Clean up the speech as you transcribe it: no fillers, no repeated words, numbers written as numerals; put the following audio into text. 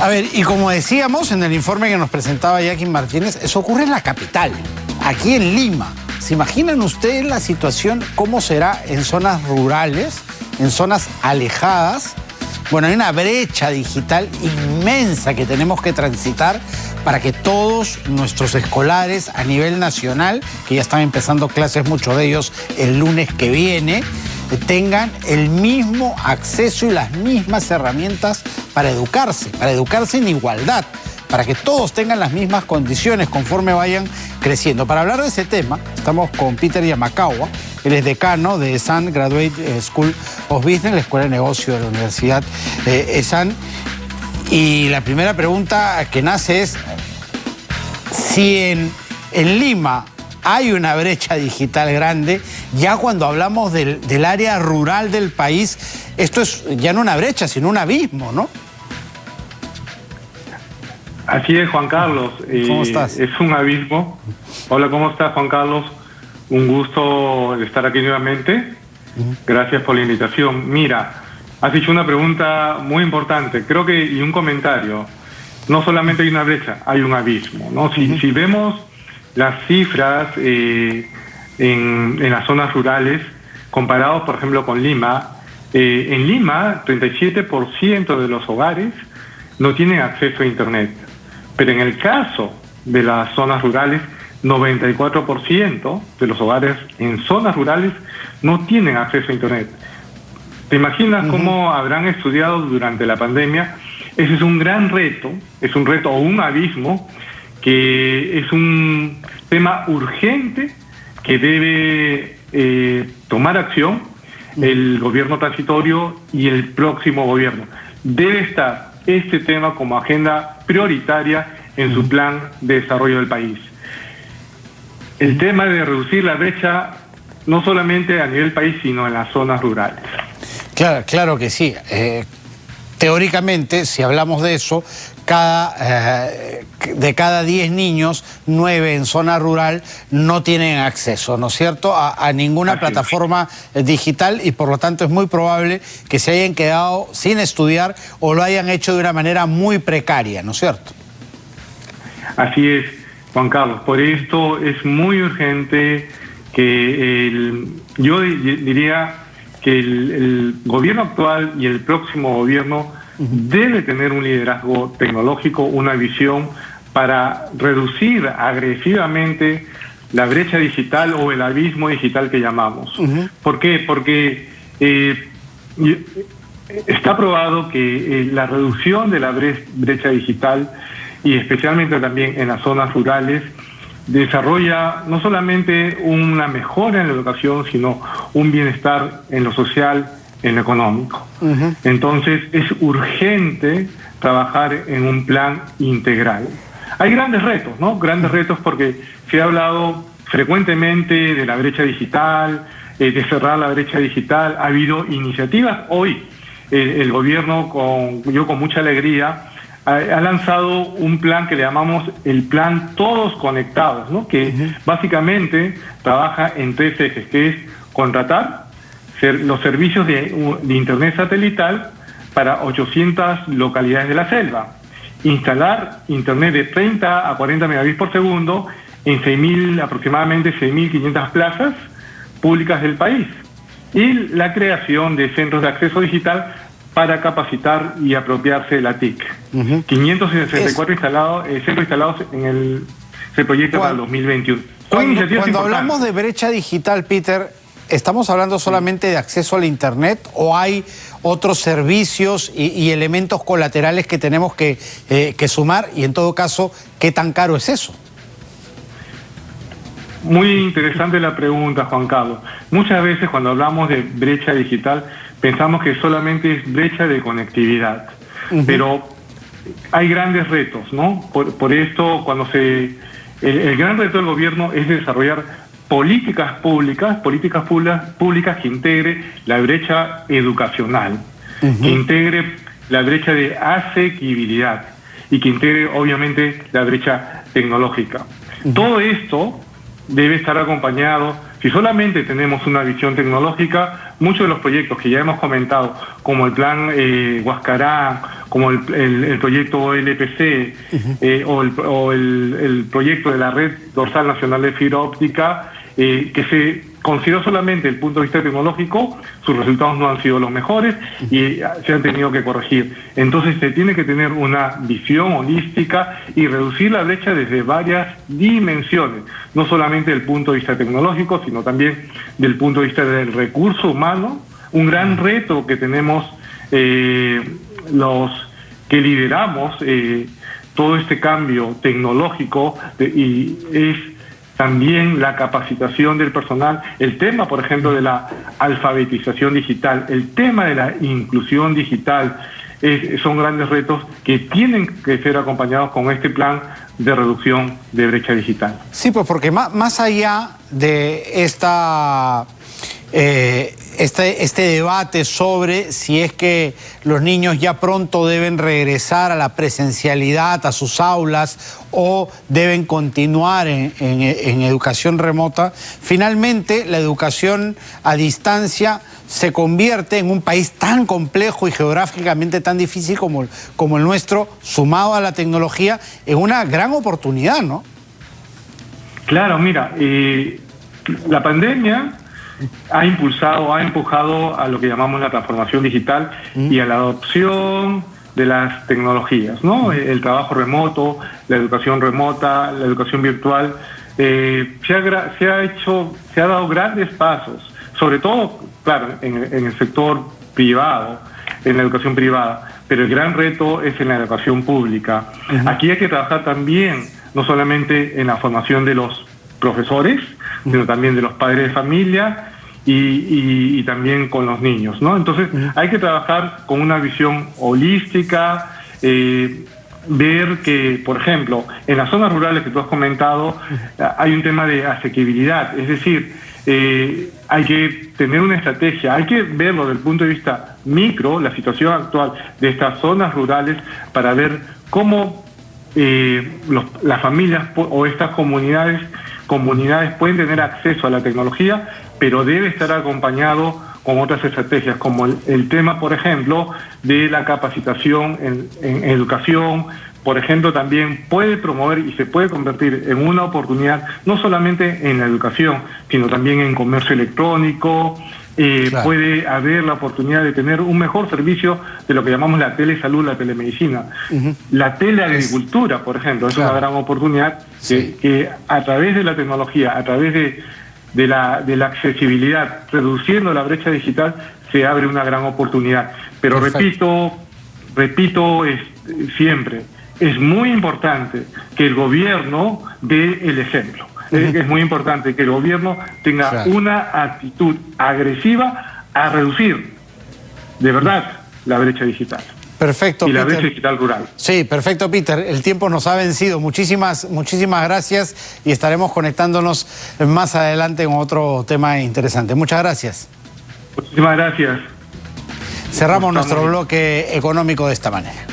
A ver, y como decíamos en el informe que nos presentaba Jackie Martínez, eso ocurre en la capital, aquí en Lima. ¿Se imaginan ustedes la situación, cómo será en zonas rurales, en zonas alejadas? Bueno, hay una brecha digital inmensa que tenemos que transitar para que todos nuestros escolares a nivel nacional, que ya están empezando clases, muchos de ellos el lunes que viene, tengan el mismo acceso y las mismas herramientas para educarse en igualdad, para que todos tengan las mismas condiciones conforme vayan creciendo. Para hablar de ese tema, estamos con Peter Yamakawa, él es decano de ESAN Graduate School of Business, la Escuela de Negocio de la Universidad ESAN. Y la primera pregunta que nace es si en Lima hay una brecha digital grande. Ya cuando hablamos del área rural del país, esto es ya no una brecha, sino un abismo, ¿no? Así es, Juan Carlos. ¿Cómo estás? Es un abismo. Hola, ¿cómo estás, Juan Carlos? Un gusto de estar aquí nuevamente. Gracias por la invitación. Mira, has hecho una pregunta muy importante, creo que, y un comentario. No solamente hay una brecha, hay un abismo, ¿no? Si vemos las cifras en las zonas rurales, comparados, por ejemplo, con Lima, en Lima, 37% de los hogares no tienen acceso a Internet. Pero en el caso de las zonas rurales, 94% de los hogares en zonas rurales no tienen acceso a Internet. ¿Te imaginas cómo habrán estudiado durante la pandemia? Ese es un gran reto, es un reto o un abismo, que es un tema urgente que debe tomar acción el gobierno transitorio y el próximo gobierno. Debe estar este tema como agenda prioritaria en su plan de desarrollo del país. El tema de reducir la brecha no solamente a nivel país, sino en las zonas rurales. Claro que sí. Teóricamente, si hablamos de eso, de cada 10 niños, 9 en zona rural no tienen acceso, ¿no es cierto?, a ninguna plataforma digital, y por lo tanto es muy probable que se hayan quedado sin estudiar o lo hayan hecho de una manera muy precaria, ¿no es cierto? Así es, Juan Carlos. Por esto es muy urgente que yo diría que el gobierno actual y el próximo gobierno debe tener un liderazgo tecnológico, una visión para reducir agresivamente la brecha digital o el abismo digital que llamamos. ¿Por qué? Porque está probado que la reducción de la brecha digital, y especialmente también en las zonas rurales, desarrolla no solamente una mejora en la educación, sino un bienestar en lo social, en lo económico. Entonces es urgente trabajar en un plan integral. Hay grandes retos, ¿no? Grandes retos porque se ha hablado frecuentemente de la brecha digital, de cerrar la brecha digital. Ha habido iniciativas. Hoy el gobierno, yo con mucha alegría, ha lanzado un plan que le llamamos el plan Todos Conectados, ¿no? Que básicamente trabaja en 3 ejes, que es contratar los servicios de Internet satelital para 800 localidades de la selva, instalar Internet de 30 a 40 megabits por segundo en aproximadamente 6.500 plazas públicas del país, y la creación de centros de acceso digital para capacitar y apropiarse de la TIC. 564 centros instalados en el proyecto para el 2021. Cuando hablamos de brecha digital, Peter, ¿estamos hablando solamente de acceso al Internet o hay otros servicios y elementos colaterales que tenemos que sumar? Y en todo caso, ¿qué tan caro es eso? Muy interesante la pregunta, Juan Carlos. Muchas veces cuando hablamos de brecha digital pensamos que solamente es brecha de conectividad, pero hay grandes retos, ¿no? Por esto, el gran reto del gobierno es desarrollar políticas públicas que integre la brecha educacional, que integre la brecha de asequibilidad y que integre obviamente la brecha tecnológica. Todo esto debe estar acompañado. Si solamente tenemos una visión tecnológica, muchos de los proyectos que ya hemos comentado, como el plan Huascarán, como el proyecto LPC o el proyecto de la Red Dorsal Nacional de Fibra Óptica, que se consideró solamente el punto de vista tecnológico, sus resultados no han sido los mejores y se han tenido que corregir. Entonces se tiene que tener una visión holística y reducir la brecha desde varias dimensiones, no solamente del punto de vista tecnológico, sino también del punto de vista del recurso humano. Un gran reto que tenemos los que lideramos todo este cambio tecnológico y es también la capacitación del personal, el tema, por ejemplo, de la alfabetización digital, el tema de la inclusión digital, son grandes retos que tienen que ser acompañados con este plan de reducción de brecha digital. Sí, pues porque más allá de este debate sobre si es que los niños ya pronto deben regresar a la presencialidad, a sus aulas, o deben continuar en educación remota, finalmente la educación a distancia se convierte en un país tan complejo y geográficamente tan difícil como el nuestro, sumado a la tecnología, en una gran oportunidad, ¿no? Claro, mira, la pandemia ha empujado a lo que llamamos la transformación digital y a la adopción de las tecnologías, ¿no? El trabajo remoto, la educación remota, la educación virtual, se ha dado grandes pasos, sobre todo, claro, en el sector privado, en la educación privada, pero el gran reto es en la educación pública. Aquí hay que trabajar también, no solamente en la formación de los profesores, sino también de los padres de familia y también con los niños, ¿no? Entonces hay que trabajar con una visión holística, ver que, por ejemplo, en las zonas rurales que tú has comentado, hay un tema de asequibilidad, es decir, hay que tener una estrategia, hay que verlo desde el punto de vista micro, la situación actual de estas zonas rurales, para ver cómo las familias o estas comunidades pueden tener acceso a la tecnología, pero debe estar acompañado con otras estrategias, como el tema, por ejemplo, de la capacitación en educación. Por ejemplo, también puede promover y se puede convertir en una oportunidad, no solamente en la educación, sino también en comercio electrónico. Claro. Puede haber la oportunidad de tener un mejor servicio de lo que llamamos la telesalud, la telemedicina. La teleagricultura, por ejemplo, es una gran oportunidad que a través de la tecnología, a través de la accesibilidad, reduciendo la brecha digital, se abre una gran oportunidad. Pero repito siempre, es muy importante que el gobierno dé el ejemplo. Es muy importante que el gobierno tenga una actitud agresiva a reducir, de verdad, la brecha digital. Perfecto, y la Peter. brecha digital rural. Sí, perfecto, Peter. El tiempo nos ha vencido. Muchísimas gracias y estaremos conectándonos más adelante con otro tema interesante. Muchas gracias. Muchísimas gracias. Cerramos nuestro bloque económico de esta manera.